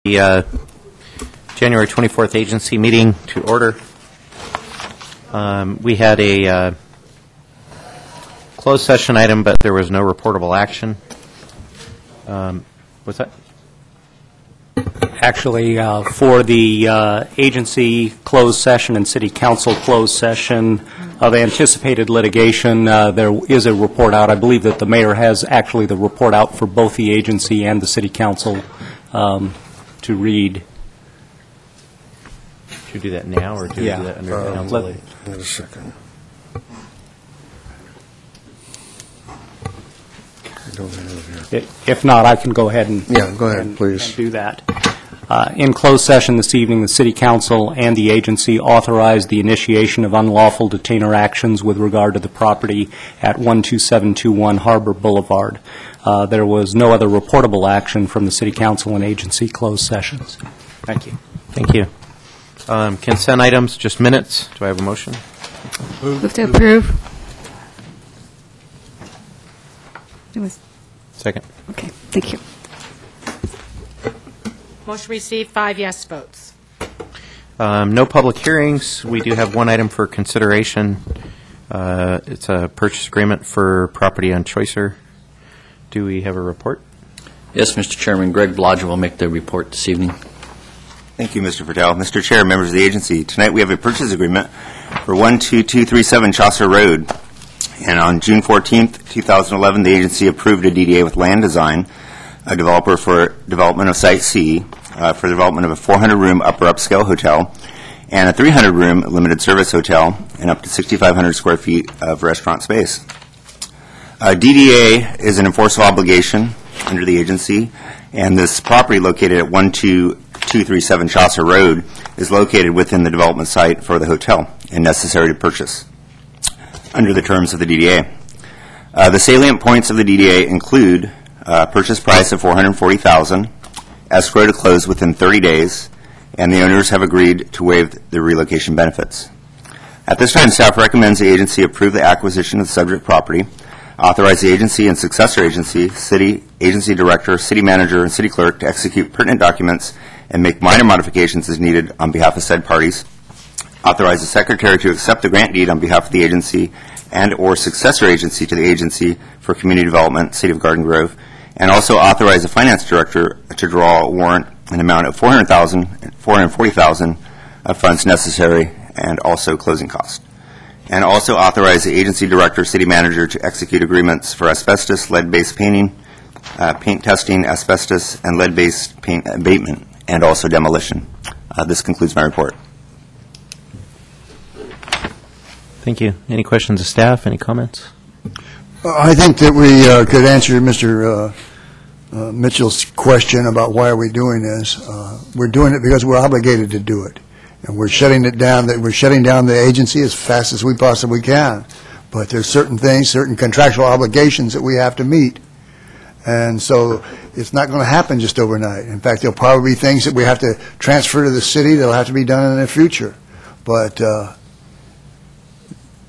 The January 24th agency meeting to order. We had a closed session item, but there was no reportable action. What's that? Actually, for the agency closed session and city council closed session of anticipated litigation, there is a report out. I believe that the mayor has actually the report out for both the agency and the city council to read. Should we do that now, or do we do that under council later? Wait a second. If not, I can go ahead and Go ahead, please. and do that. In closed session this evening, the City Council and the agency authorized the initiation of unlawful detainer actions with regard to the property at 12721 Harbor Boulevard. There was no other reportable action from the City Council and agency closed sessions. Thank you. Thank you. Consent items, just minutes. Do I have a motion? Move to approve. It was, Second. okay, thank you. Motion received, 5 yes votes. No public hearings. We do have one item for consideration. It's a purchase agreement for property on Choicer. Do we have a report? Yes, Mr. Chairman. Greg Blodgett will make the report this evening. Thank you, Mr. Patel. Mr. Chair, members of the agency, tonight we have a purchase agreement for 12237 Chaucer Road. And on June 14th, 2011, the agency approved a DDA with Land Design, a developer for development of Site C, for the development of a 400-room upper upscale hotel and a 300-room limited service hotel and up to 6,500 square feet of restaurant space. DDA is an enforceable obligation under the agency, and this property located at 12237 Chaucer Road is located within the development site for the hotel and necessary to purchase under the terms of the DDA. The salient points of the DDA include purchase price of $440,000, escrow to close within 30 days, and the owners have agreed to waive the relocation benefits. At this time, staff recommends the agency approve the acquisition of the subject property, authorize the agency and successor agency, city, agency director, city manager, and city clerk to execute pertinent documents and make minor modifications as needed on behalf of said parties, authorize the secretary to accept the grant deed on behalf of the agency and or successor agency to the agency for community development, City of Garden Grove, and also authorize the finance director to draw a warrant an amount of $440,000 of funds necessary and also closing costs. And also authorize the agency director, city manager to execute agreements for asbestos, lead-based painting, paint testing, asbestos, and lead-based paint abatement, and also demolition. This concludes my report. Thank you. Any questions of staff? Any comments? I think that we could answer Mr. Mitchell's question about why are we doing this. We're doing it because we're obligated to do it. And we're shutting it down. We're shutting down the agency as fast as we possibly can. But there's certain things, certain contractual obligations that we have to meet. And so it's not going to happen just overnight. In fact, there'll probably be things that we have to transfer to the city that'll have to be done in the future. But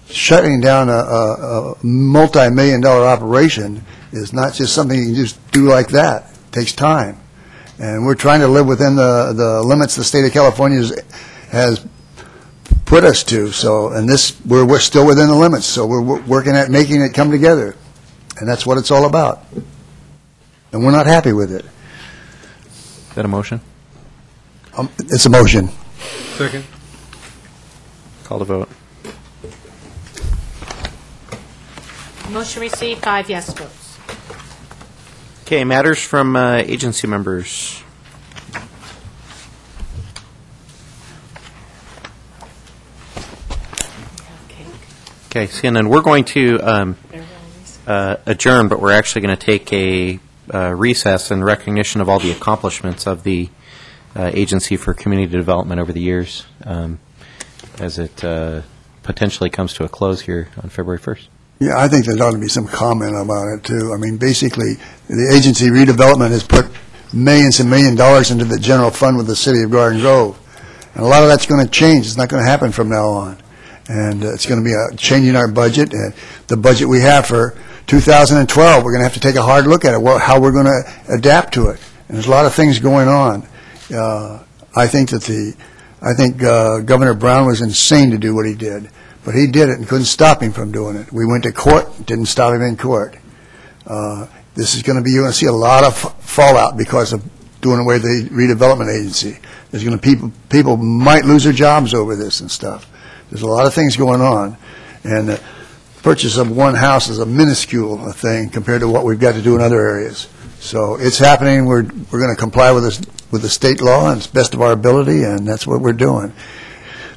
shutting down a multi-million-dollar operation is not just something you can just do like that. It takes time. And we're trying to live within the limits the state of California has put us to. So, and we're still within the limits. So we're working at making it come together. And that's what it's all about. And we're not happy with it. Is that a motion? It's a motion. Second. Call to vote. Motion received, 5 yes votes. Okay, matters from agency members. Okay, seeing none, we're going to adjourn, but we're actually going to take a recess in recognition of all the accomplishments of the Agency for Community Development over the years as it potentially comes to a close here on February 1st. Yeah, I think there ought to be some comment about it, too. I mean, basically, the agency redevelopment has put millions and millions of dollars into the general fund with the City of Garden Grove. And a lot of that's going to change. It's not going to happen from now on. And it's going to be a change in our budget. And the budget we have for 2012, we're going to have to take a hard look at it, how we're going to adapt to it. And there's a lot of things going on. I think Governor Brown was insane to do what he did, but he did it and couldn't stop him from doing it. We went to court, didn't stop him in court. This is going to be, you're going to see a lot of fallout because of doing away with the redevelopment agency. There's going to people might lose their jobs over this and stuff. There's a lot of things going on, and the purchase of one house is a minuscule thing compared to what we've got to do in other areas. So it's happening. We're going to comply with the state law and the best of our ability, and that's what we're doing.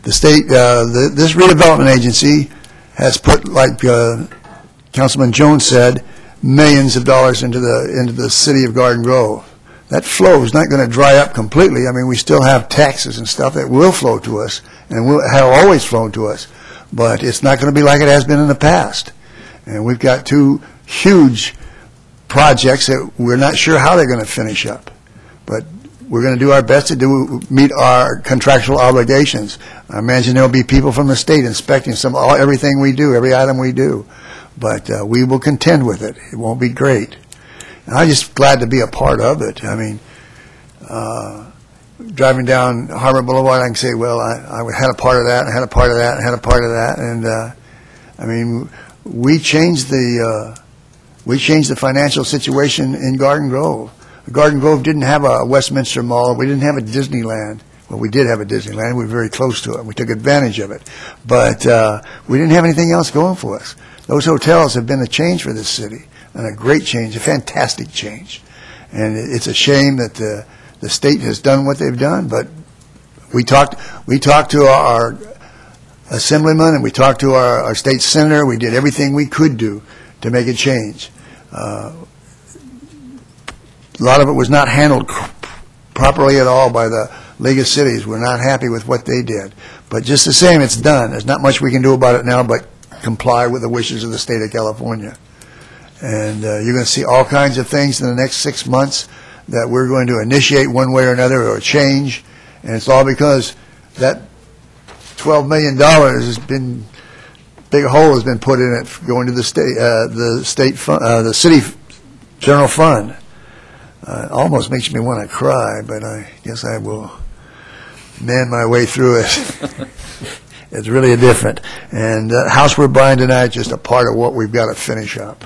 The state, this redevelopment agency has put, like Councilman Jones said, millions of dollars into the city of Garden Grove. That flow is not going to dry up completely. I mean, we still have taxes and stuff that will flow to us and will have always flown to us, but it's not going to be like it has been in the past. And we've got two huge projects that we're not sure how they're going to finish up, but we're going to do our best to meet our contractual obligations. I imagine there will be people from the state inspecting everything we do, every item we do, but we will contend with it. It won't be great. And I'm just glad to be a part of it. I mean, driving down Harbor Boulevard, I can say, well, I had a part of that, I had a part of that, I had a part of that, and I mean, we changed the financial situation in Garden Grove. Garden Grove didn't have a Westminster Mall. We didn't have a Disneyland. Well, we did have a Disneyland. We were very close to it. We took advantage of it. But we didn't have anything else going for us. Those hotels have been a change for this city, and a great change, a fantastic change. And it's a shame that the state has done what they've done, but we talked to our assemblyman and we talked to our state senator. We did everything we could do to make a change. A lot of it was not handled properly at all by the League of Cities. We're not happy with what they did. But just the same, it's done. There's not much we can do about it now but comply with the wishes of the state of California. And you're going to see all kinds of things in the next 6 months that we're going to initiate one way or another, or change. And it's all because that $12 million has been, big hole has been put in it going to the city general fund. Almost makes me want to cry, but I guess I will man my way through it. It's really different. And the house we're buying tonight is just a part of what we've got to finish up.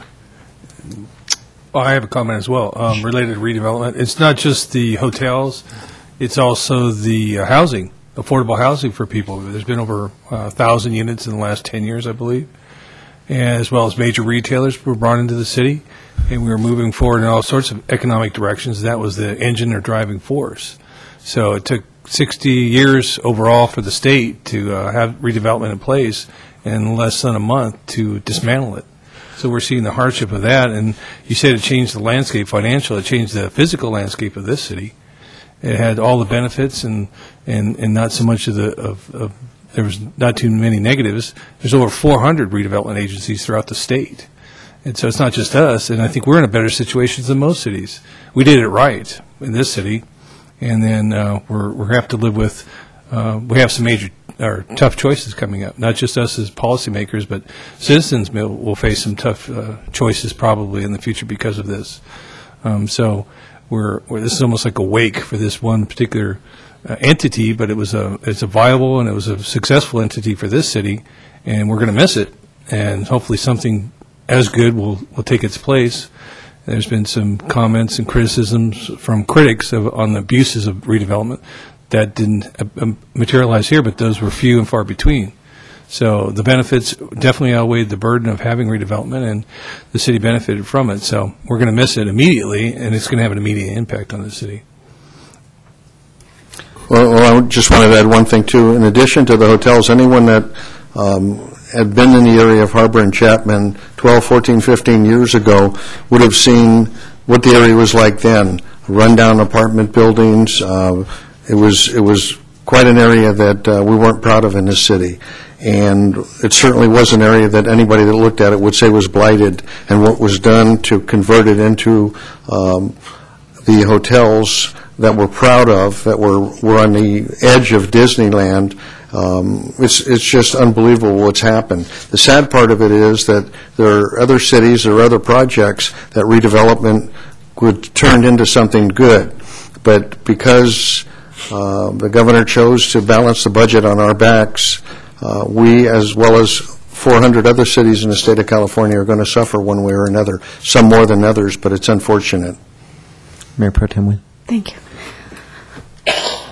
Well, I have a comment as well related to redevelopment. It's not just the hotels, it's also the housing, affordable housing for people. There's been over 1,000 units in the last 10 years, I believe, and as well as major retailers were brought into the city, and we were moving forward in all sorts of economic directions. That was the engine or driving force. So it took 60 years overall for the state to have redevelopment in place, and in less than a month to dismantle it. So we're seeing the hardship of that, and you said it changed the landscape financially. It changed the physical landscape of this city. It had all the benefits and not so much of there was not too many negatives. There's over 400 redevelopment agencies throughout the state. And so it's not just us, and I think we're in a better situation than most cities. We did it right in this city, and then we have to live with, we have some major or tough choices coming up, not just us as policymakers, but citizens will face some tough choices probably in the future because of this. So this is almost like a wake for this one particular entity, but it's a viable and it was a successful entity for this city, and we're going to miss it, and hopefully something as good will take its place. There's been some comments and criticisms from critics on the abuses of redevelopment that didn't materialize here, but those were few and far between. So the benefits definitely outweighed the burden of having redevelopment, and the city benefited from it. So we're going to miss it immediately, and it's going to have an immediate impact on the city. Well, I just wanted to add one thing, too. In addition to the hotels, anyone that had been in the area of Harbor and Chapman 12, 14, 15 years ago would have seen what the area was like then. Rundown apartment buildings. It was quite an area that we weren't proud of in this city. And it certainly was an area that anybody that looked at it would say was blighted. And what was done to convert it into the hotels that we're proud of, that were on the edge of Disneyland, it's just unbelievable what's happened. The sad part of it is that there are other cities or other projects that redevelopment would turn into something good. But because The governor chose to balance the budget on our backs. We, as well as 400 other cities in the state of California, are going to suffer one way or another, some more than others, but it's unfortunate. Mayor Pro Tem Nguyen. Thank you.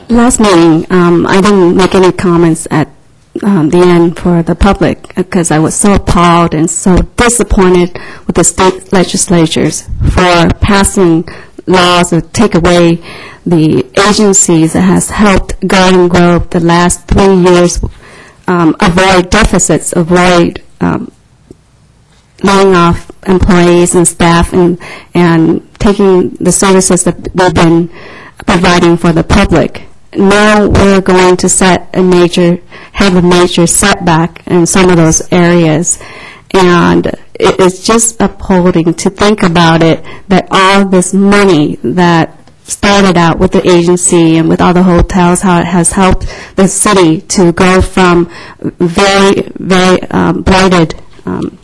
Last meeting, I didn't make any comments at the end for the public because I was so appalled and so disappointed with the state legislatures for passing laws that take away the agencies that has helped Garden Grove the last 3 years avoid deficits, avoid laying off employees and staff and taking the services that we've been providing for the public. Now we're going to have a major setback in some of those areas. And it's just appalling to think about it, that all this money that started out with the agency and with all the hotels, how it has helped the city to go from very, very blighted,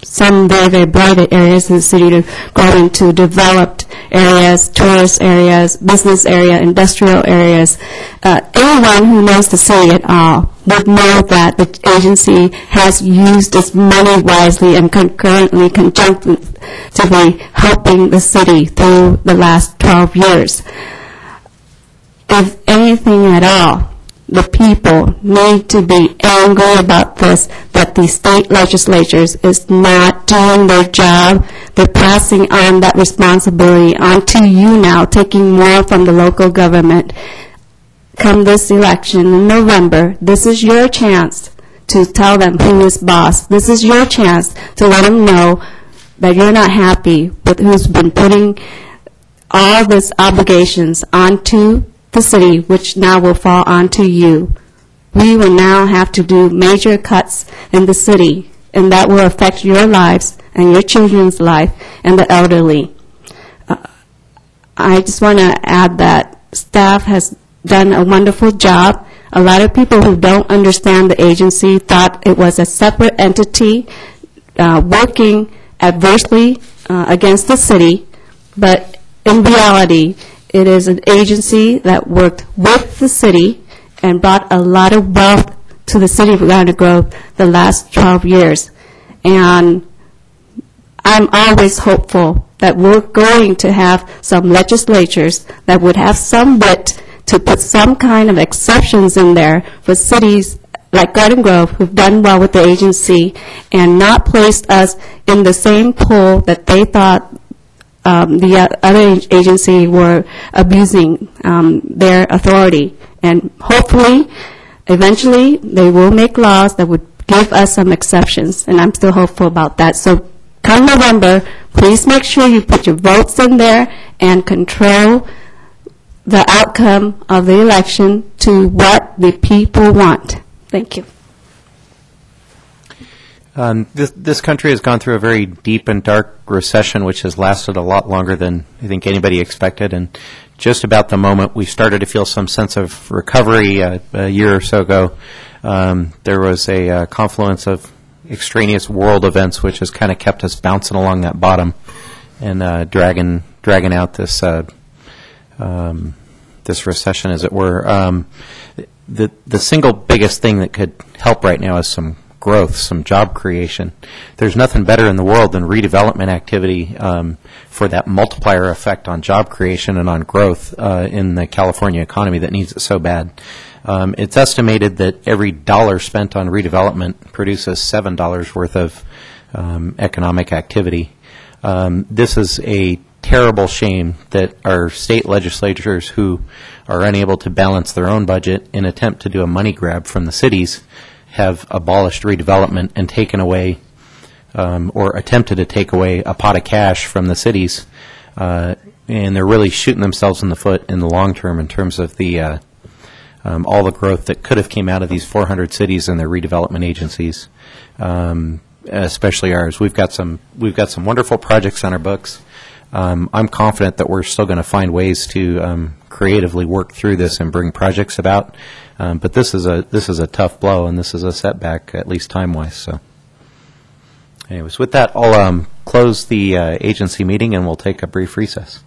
some very, very blighted areas in the city to go into developed areas, tourist areas, business area, industrial areas. Anyone who knows the city at all would know that the agency has used its money wisely and concurrently, conjunctively helping the city through the last 12 years. If anything at all, the people need to be angry about this, that the state legislatures is not doing their job. They're passing on that responsibility onto you now, taking more from the local government. Come this election in November, this is your chance to tell them who is boss. This is your chance to let them know that you're not happy with who's been putting all these obligations onto the city, which now will fall onto you. We will now have to do major cuts in the city, and that will affect your lives and your children's life and the elderly. I just want to add that staff has done a wonderful job. A lot of people who don't understand the agency thought it was a separate entity working adversely against the city, but in reality, it is an agency that worked with the city and brought a lot of wealth to the city of Garden Grove the last 12 years. And I'm always hopeful that we're going to have some legislatures that would have some wit to put some kind of exceptions in there for cities like Garden Grove who've done well with the agency and not placed us in the same pool that they thought the other agency were abusing their authority. And hopefully, eventually, they will make laws that would give us some exceptions, and I'm still hopeful about that. So come November, please make sure you put your votes in there and control the outcome of the election to what the people want. Thank you. This country has gone through a very deep and dark recession, which has lasted a lot longer than I think anybody expected. And just about the moment we started to feel some sense of recovery a year or so ago, there was a confluence of extraneous world events, which has kind of kept us bouncing along that bottom and dragging out this this recession, as it were. The single biggest thing that could help right now is some growth, some job creation. There's nothing better in the world than redevelopment activity for that multiplier effect on job creation and on growth in the California economy that needs it so bad. It's estimated that every dollar spent on redevelopment produces $7 worth of economic activity. This is a terrible shame that our state legislatures, who are unable to balance their own budget in attempt to do a money grab from the cities, have abolished redevelopment and taken away or attempted to take away a pot of cash from the cities. And they're really shooting themselves in the foot in the long term in terms of the all the growth that could have came out of these 400 cities and their redevelopment agencies, especially ours. We've got some wonderful projects on our books. I'm confident that we're still going to find ways to creatively work through this and bring projects about. But this is a tough blow, and this is a setback, at least time-wise. So, anyways, with that, I'll close the agency meeting, and we'll take a brief recess.